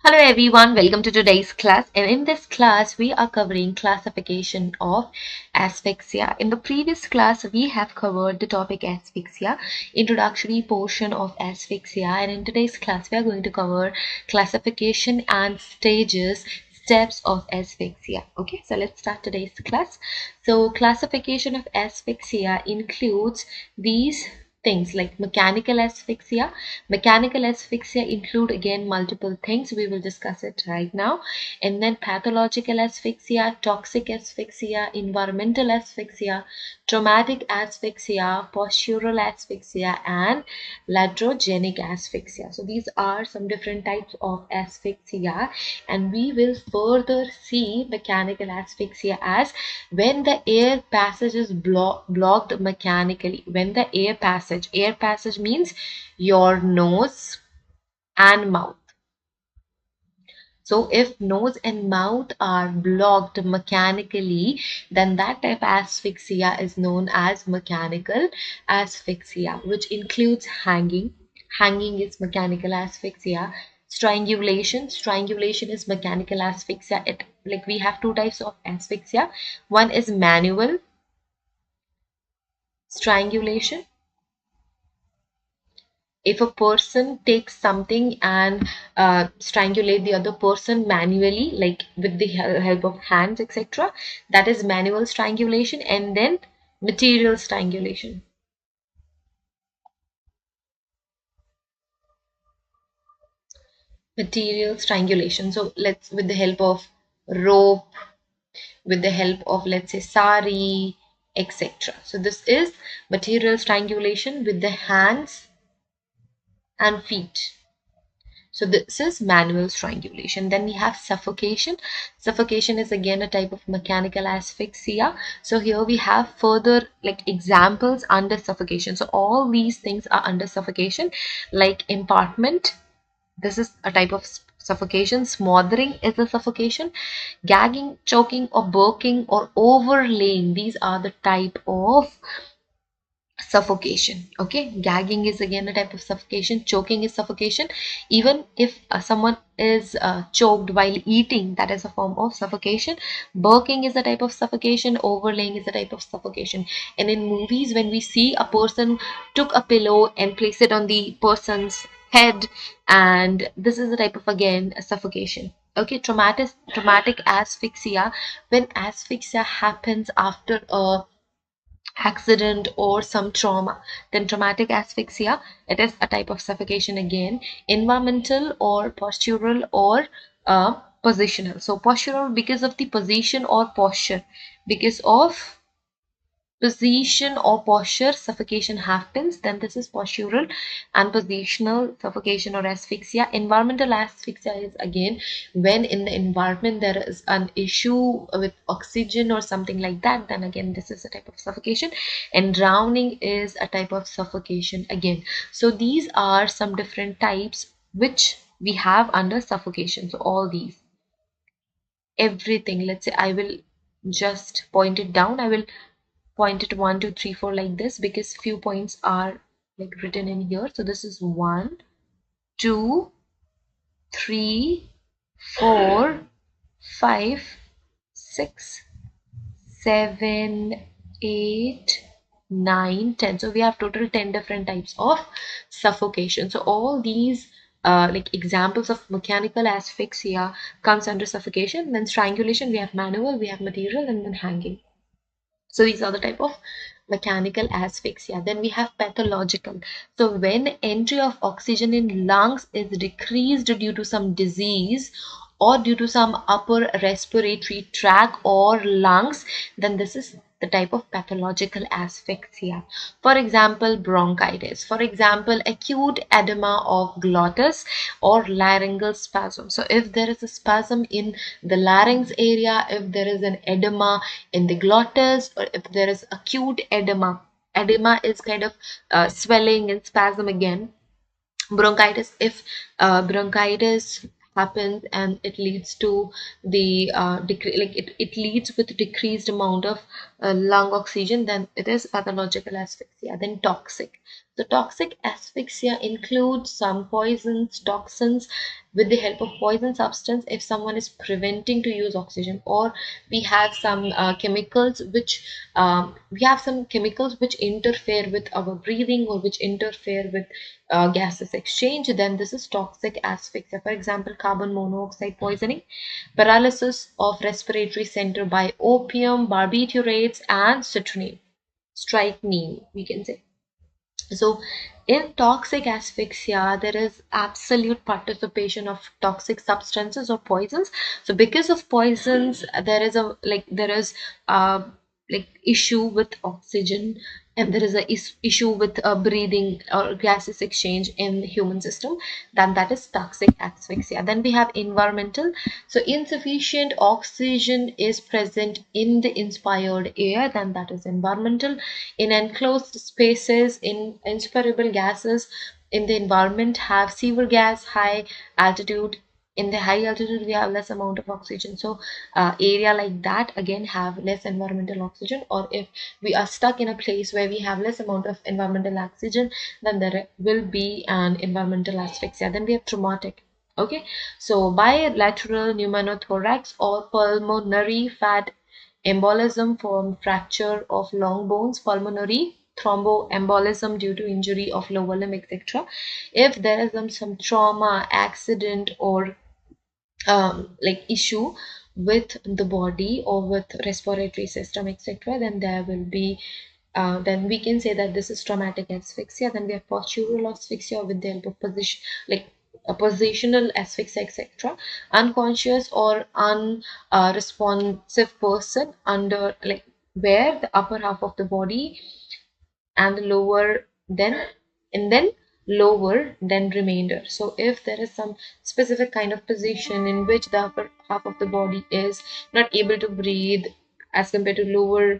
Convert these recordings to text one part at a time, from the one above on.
Hello everyone, welcome to today's class, and in this class we are covering classification of asphyxia. In the previous class we have covered the topic asphyxia, introductory portion of asphyxia, and in today's class we are going to cover classification and steps of asphyxia. Okay, so let's start today's class. So classification of asphyxia includes these things like mechanical asphyxia. Mechanical asphyxia include again multiple things. We will discuss it right now. And then pathological asphyxia, toxic asphyxia, environmental asphyxia, traumatic asphyxia, postural asphyxia, and laterogenic asphyxia. So these are some different types of asphyxia, and we will further see mechanical asphyxia as when the air passage is blocked mechanically. When the air passage means your nose and mouth. So if nose and mouth are blocked mechanically, then that type of asphyxia is known as mechanical asphyxia, which includes hanging. Hanging is mechanical asphyxia. Strangulation is mechanical asphyxia. We have two types of asphyxia. One is manual strangulation. If a person takes something and strangulate the other person manually, like with the help of hands, etc., that is manual strangulation. And then material strangulation. So let's, with the help of rope, with the help of, let's say, sari, etc. So this is material strangulation with the hands and feet. So this is manual strangulation. Then we have suffocation. Suffocation is again a type of mechanical asphyxia. So here we have further examples under suffocation. So all these things are under suffocation, like impartment. This is a type of suffocation. Smothering is a suffocation. Gagging, choking, or burping, or overlaying. These are the type of suffocation. Okay, gagging is again a type of suffocation. Choking is suffocation. Even if someone is choked while eating, that is a form of suffocation. Burping is a type of suffocation. Overlaying is a type of suffocation. And in movies, when we see a person took a pillow and placed it on the person's head, and this is a type of, again, a suffocation. Okay, traumatic asphyxia, when asphyxia happens after a accident or some trauma. Then traumatic asphyxia, it is a type of suffocation again. Environmental or postural or positional. So postural, because of the position or posture, because of position or posture suffocation happens, then this is postural and positional suffocation or asphyxia. Environmental asphyxia is again when in the environment there is an issue with oxygen or something like that, then again this is a type of suffocation. And drowning is a type of suffocation again. So these are some different types which we have under suffocation. So all these, everything, let's say, I will just point it down. I will point it 1 2 3 4 like this, because few points are written in here. So this is 1 2 3 4 5 6 7 8 9 10. So we have total 10 different types of suffocation. So all these examples of mechanical asphyxia comes under suffocation. Then strangulation, we have manual, we have material, and then hanging. So these are the type of mechanical asphyxia. Then we have pathological. So when entry of oxygen in lungs is decreased due to some disease or due to some upper respiratory tract or lungs, then this is the type of pathological asphyxia. For example, bronchitis. For example, acute edema of glottis or laryngeal spasm. So if there is a spasm in the larynx area, if there is an edema in the glottis, or if there is acute edema is kind of swelling and spasm again. Bronchitis, if bronchitis happens and it leads to the it leads with decreased amount of lung oxygen, then it is pathological asphyxia. Then toxic. The toxic asphyxia includes some poisons, toxins. With the help of poison substance, if someone is preventing to use oxygen, or we have some chemicals which interfere with our breathing, or which interfere with gases exchange, then this is toxic asphyxia. For example, carbon monoxide poisoning, paralysis of respiratory center by opium, barbiturates, and strychnine, we can say. So in toxic asphyxia, there is absolute participation of toxic substances or poisons. So because of poisons, there is like issue with oxygen, and there is a issue with breathing or gases exchange in the human system, then that is toxic asphyxia. Then we have environmental. So insufficient oxygen is present in the inspired air, then that is environmental. In enclosed spaces, in inspirable gases in the environment have severe gas, high altitude. In the high altitude, we have less amount of oxygen. So area like that again have less environmental oxygen. Or if we are stuck in a place where we have less amount of environmental oxygen, then there will be an environmental asphyxia. Then we have traumatic. Okay, so bilateral pneumothorax or pulmonary fat embolism from fracture of long bones, pulmonary thromboembolism due to injury of lower limb, etc. If there is some trauma, accident, or like issue with the body or with respiratory system, etc., then there will be then we can say that this is traumatic asphyxia. Then we have postural asphyxia with the help of position, like a positional asphyxia, etc. Unconscious or unresponsive person under, like, where the upper half of the body and the lower then lower than remainder. So if there is some specific kind of position in which the upper half of the body is not able to breathe as compared to lower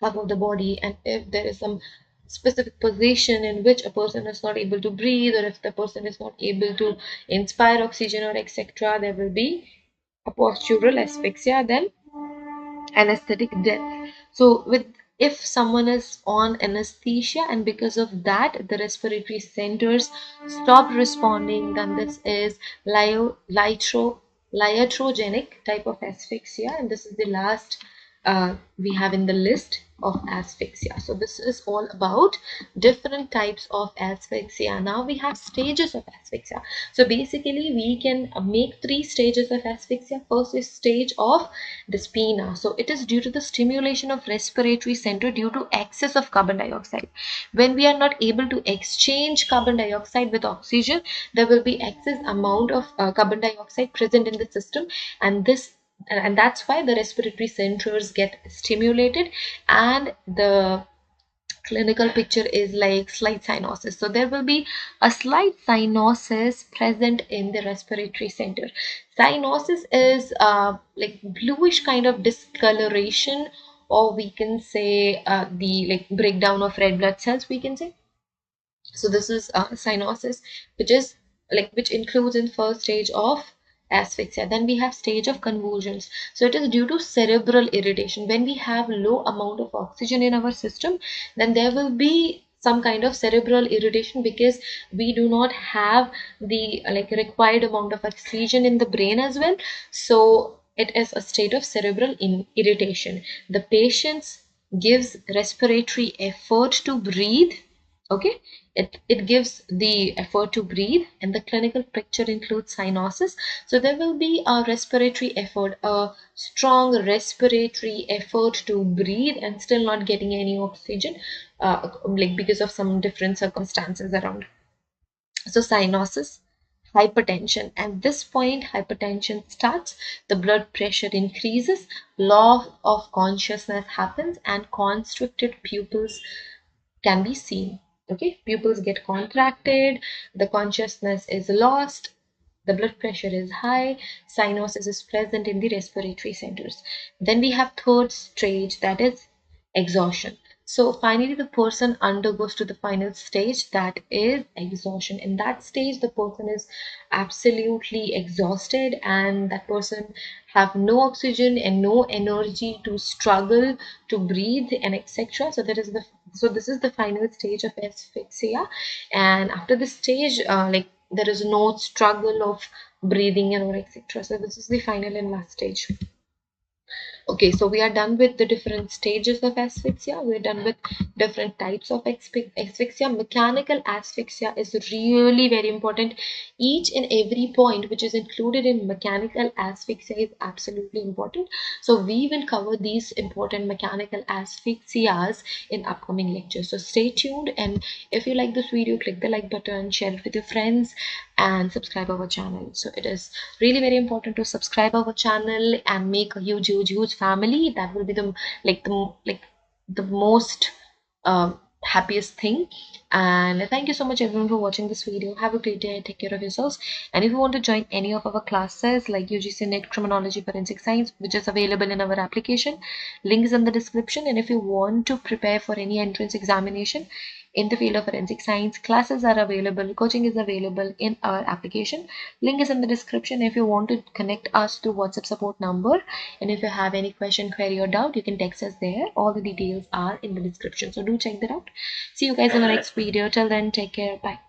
half of the body, and if there is some specific position in which a person is not able to breathe, or if the person is not able to inspire oxygen or etc., there will be a postural asphyxia, then anesthetic death. So with, if someone is on anesthesia and because of that the respiratory centers stop responding, then this is iatrogenic type of asphyxia, and this is the last we have in the list of asphyxia. So this is all about different types of asphyxia. Now we have stages of asphyxia. So basically we can make three stages of asphyxia. First is stage of dyspnea. So it is due to the stimulation of respiratory center due to excess of carbon dioxide. When we are not able to exchange carbon dioxide with oxygen, there will be excess amount of carbon dioxide present in the system, and that's why the respiratory centers get stimulated, and the clinical picture is like slight cyanosis. So there will be a slight cyanosis present in the respiratory center. Cyanosis is like bluish kind of discoloration, or we can say the like breakdown of red blood cells, we can say. So this is cyanosis, which includes in first stage of asphyxia. Then we have stage of convulsions. So it is due to cerebral irritation. When we have low amount of oxygen in our system, then there will be some kind of cerebral irritation, because we do not have the like required amount of oxygen in the brain as well. So it is a state of cerebral irritation. The patient gives respiratory effort to breathe. Okay, it gives the effort to breathe, and the clinical picture includes cyanosis. So there will be a respiratory effort, a strong respiratory effort to breathe, and still not getting any oxygen, like because of some different circumstances around. So cyanosis. Hypertension. At this point, hypertension starts, the blood pressure increases, loss of consciousness happens, and constricted pupils can be seen. Okay, pupils get contracted, the consciousness is lost, the blood pressure is high, cyanosis is present in the respiratory centers. Then we have third stage, that is exhaustion. So finally, the person undergoes to the final stage, that is exhaustion. In that stage, the person is absolutely exhausted, and that person have no oxygen and no energy to struggle to breathe and etc. So this is the final stage of asphyxia, and after this stage, like there is no struggle of breathing and or etc. So this is the final and last stage. Okay, so we are done with the different stages of asphyxia. We're done with different types of asphyxia. Mechanical asphyxia is really very important. Each and every point which is included in mechanical asphyxia is absolutely important. So we will cover these important mechanical asphyxias in upcoming lectures. So stay tuned, and if you like this video, click the like button, share it with your friends, and subscribe our channel. So it is really very important to subscribe our channel and make a huge family. That will be the most happiest thing. And thank you so much everyone for watching this video. Have a great day. Take care of yourselves. And if you want to join any of our classes like UGC NET Criminology Forensic Science, which is available in our application, link is in the description. And if you want to prepare for any entrance examination in the field of forensic science, classes are available, coaching is available in our application. Link is in the description. If you want to connect us to WhatsApp support number, and if you have any question, query or doubt, you can text us there. All the details are in the description, so do check that out. See you guys in the next video. Till then, take care. Bye.